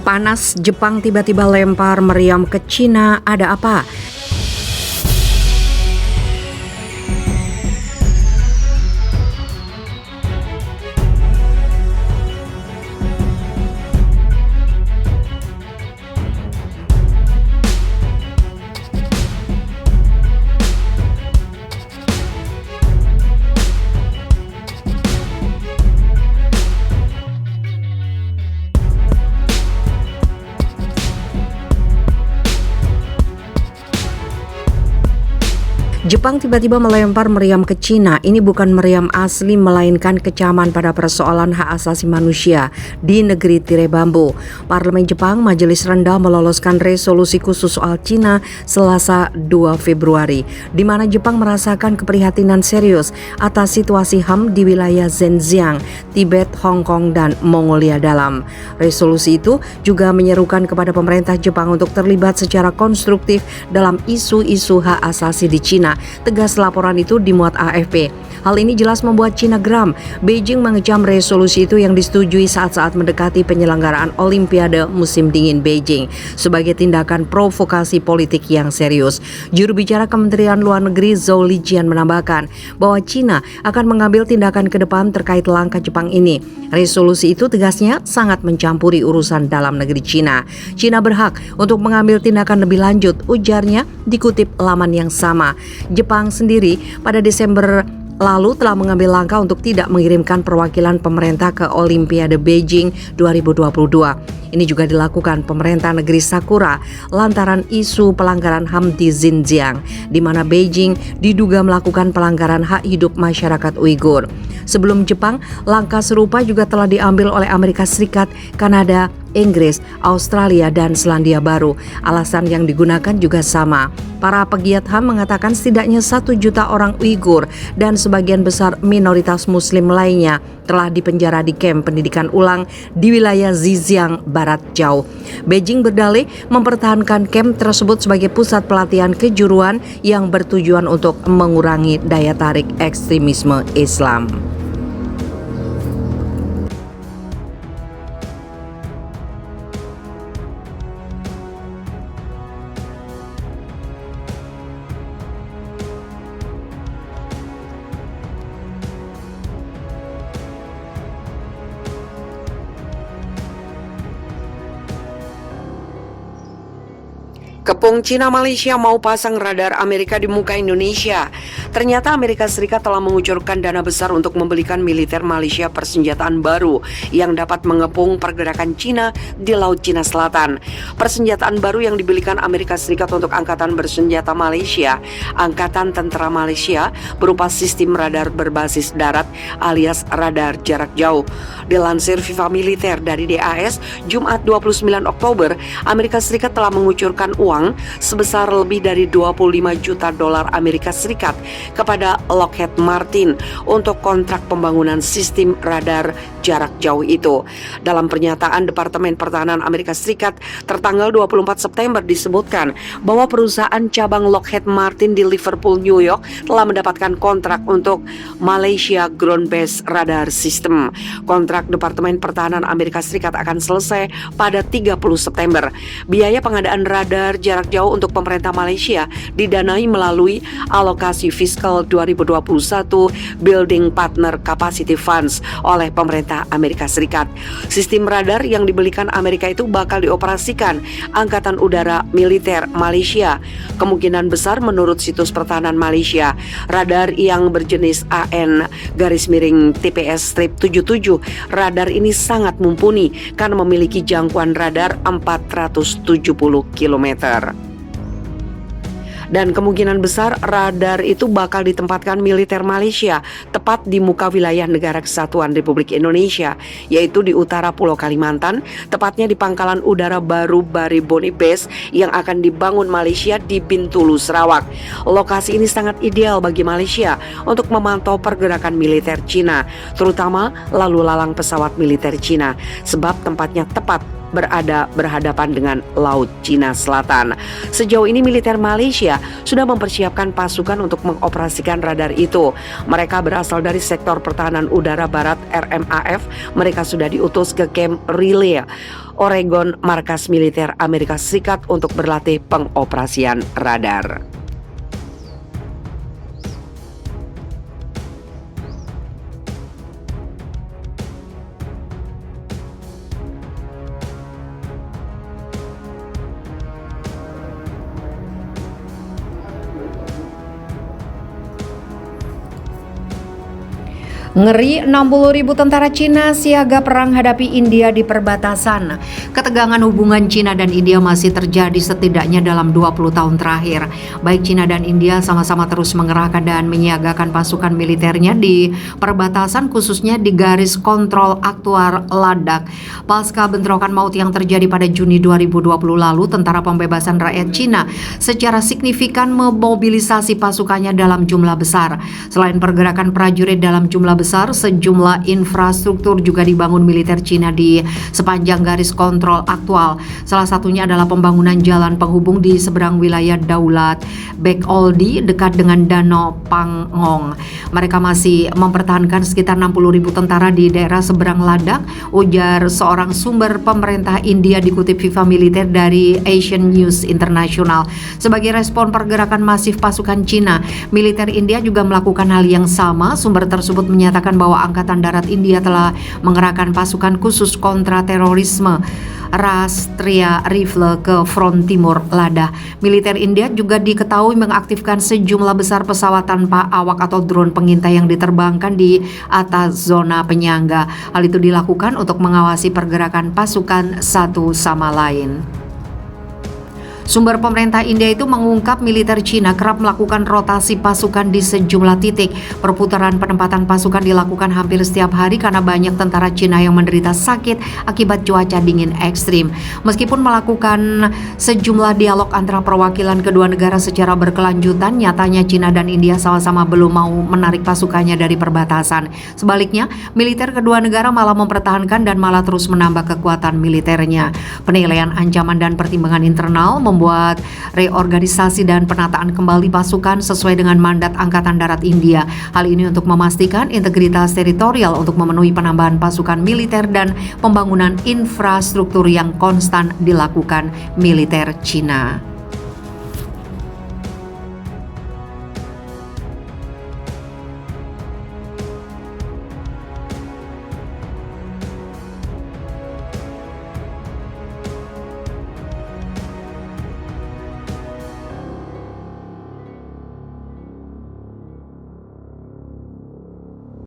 Panas, Jepang tiba-tiba lempar meriam ke Cina, ada apa? Jepang tiba-tiba melempar meriam ke Cina. Ini bukan meriam asli, melainkan kecaman pada persoalan hak asasi manusia di negeri tirai bambu. Parlemen Jepang, Majelis Rendah, meloloskan resolusi khusus soal Cina Selasa 2 Februari, di mana Jepang merasakan keprihatinan serius atas situasi HAM di wilayah Xinjiang, Tibet, Hong Kong, dan Mongolia Dalam. Resolusi itu juga menyerukan kepada pemerintah Jepang untuk terlibat secara konstruktif dalam isu-isu hak asasi di Cina. Tegas laporan itu dimuat AFP. Hal ini jelas membuat Cina geram. Beijing mengecam resolusi itu yang disetujui saat-saat mendekati penyelenggaraan Olimpiade musim dingin Beijing sebagai tindakan provokasi politik yang serius. Juru bicara Kementerian Luar Negeri Zhou Lijian menambahkan bahwa Cina akan mengambil tindakan ke depan terkait langkah Jepang ini. Resolusi itu tegasnya sangat mencampuri urusan dalam negeri Cina. Cina berhak untuk mengambil tindakan lebih lanjut, ujarnya dikutip laman yang sama. Jepang sendiri pada Desember lalu telah mengambil langkah untuk tidak mengirimkan perwakilan pemerintah ke Olimpiade Beijing 2022. Ini juga dilakukan pemerintah negeri Sakura lantaran isu pelanggaran HAM di Xinjiang, di mana Beijing diduga melakukan pelanggaran hak hidup masyarakat Uighur. Sebelum Jepang, langkah serupa juga telah diambil oleh Amerika Serikat, Kanada, Inggris, Australia, dan Selandia Baru. Alasan yang digunakan juga sama. Para pegiat HAM mengatakan setidaknya 1 juta orang Uighur dan sebagian besar minoritas Muslim lainnya telah dipenjara di kamp pendidikan ulang di wilayah Xinjiang Barat Jauh. Beijing berdalih mempertahankan kamp tersebut sebagai pusat pelatihan kejuruan yang bertujuan untuk mengurangi daya tarik ekstremisme Islam. Kepung Cina Malaysia mau pasang radar Amerika di muka Indonesia. Ternyata Amerika Serikat telah mengucurkan dana besar untuk membelikan militer Malaysia persenjataan baru yang dapat mengepung pergerakan Cina di Laut Cina Selatan. Persenjataan baru yang dibelikan Amerika Serikat untuk Angkatan Bersenjata Malaysia, Angkatan Tentera Malaysia, berupa sistem radar berbasis darat alias radar jarak jauh. Dilansir Viva Militer dari DAS, Jumat 29 Oktober, Amerika Serikat telah mengucurkan uang sebesar lebih dari 25 juta dolar Amerika Serikat kepada Lockheed Martin untuk kontrak pembangunan sistem radar jarak jauh itu. Dalam pernyataan Departemen Pertahanan Amerika Serikat tertanggal 24 September disebutkan bahwa perusahaan cabang Lockheed Martin di Liverpool, New York telah mendapatkan kontrak untuk Malaysia Ground Based Radar System. Kontrak Departemen Pertahanan Amerika Serikat akan selesai pada 30 September. Biaya pengadaan radar jarak jauh untuk pemerintah Malaysia didanai melalui alokasi fiskal 2021 Building Partner Capacity Funds oleh pemerintah Amerika Serikat. Sistem radar yang dibelikan Amerika itu bakal dioperasikan Angkatan Udara Militer Malaysia. Kemungkinan besar menurut situs pertahanan Malaysia, radar yang berjenis AN-TPS-77 radar ini sangat mumpuni karena memiliki jangkauan radar 470 km. Dan kemungkinan besar radar itu bakal ditempatkan militer Malaysia tepat di muka wilayah Negara Kesatuan Republik Indonesia, yaitu di utara Pulau Kalimantan, tepatnya di Pangkalan Udara Baru Bariboni Base yang akan dibangun Malaysia di Bintulu, Sarawak. Lokasi ini sangat ideal bagi Malaysia untuk memantau pergerakan militer Cina, terutama lalu lalang pesawat militer Cina, sebab tempatnya tepat berhadapan dengan Laut Cina Selatan. Sejauh ini militer Malaysia sudah mempersiapkan pasukan untuk mengoperasikan radar itu. Mereka berasal dari sektor pertahanan udara barat RMAF. Mereka sudah diutus ke Camp Riley, Oregon, markas militer Amerika Serikat untuk berlatih pengoperasian radar. Ngeri, 60.000 tentara Cina siaga perang hadapi India di perbatasan. Ketegangan hubungan Cina dan India masih terjadi setidaknya dalam 20 tahun terakhir. Baik Cina dan India sama-sama terus mengerahkan dan menyiagakan pasukan militernya di perbatasan, khususnya di garis kontrol aktual Ladakh. Pasca bentrokan maut yang terjadi pada Juni 2020 lalu, Tentara Pembebasan Rakyat Cina secara signifikan memobilisasi pasukannya dalam jumlah besar. Selain pergerakan prajurit dalam jumlah besar, sejumlah infrastruktur juga dibangun militer Cina di sepanjang garis kontrol aktual. Salah satunya adalah pembangunan jalan penghubung di seberang wilayah Daulat Baekoldi dekat dengan Danau Pangong. Mereka masih mempertahankan sekitar 60.000 tentara di daerah seberang Ladakh, ujar seorang sumber pemerintah India dikutip Viva Militer dari Asian News International. Sebagai respon pergerakan masif pasukan Cina, militer India juga melakukan hal yang sama. Sumber tersebut menyatakan bahwa Angkatan Darat India telah mengerahkan pasukan khusus kontra terorisme Rashtriya Rifle ke front timur Ladakh. Militer India juga diketahui mengaktifkan sejumlah besar pesawat tanpa awak atau drone pengintai yang diterbangkan di atas zona penyangga. Hal itu dilakukan untuk mengawasi pergerakan pasukan satu sama lain. Sumber pemerintah India itu mengungkap militer Cina kerap melakukan rotasi pasukan di sejumlah titik. Perputaran penempatan pasukan dilakukan hampir setiap hari karena banyak tentara Cina yang menderita sakit akibat cuaca dingin ekstrim. Meskipun melakukan sejumlah dialog antara perwakilan kedua negara secara berkelanjutan, nyatanya Cina dan India sama-sama belum mau menarik pasukannya dari perbatasan. Sebaliknya, militer kedua negara malah mempertahankan dan malah terus menambah kekuatan militernya. Penilaian ancaman dan pertimbangan internal membuat reorganisasi dan penataan kembali pasukan sesuai dengan mandat Angkatan Darat India. Hal ini untuk memastikan integritas teritorial untuk memenuhi penambahan pasukan militer dan pembangunan infrastruktur yang konstan dilakukan militer Cina.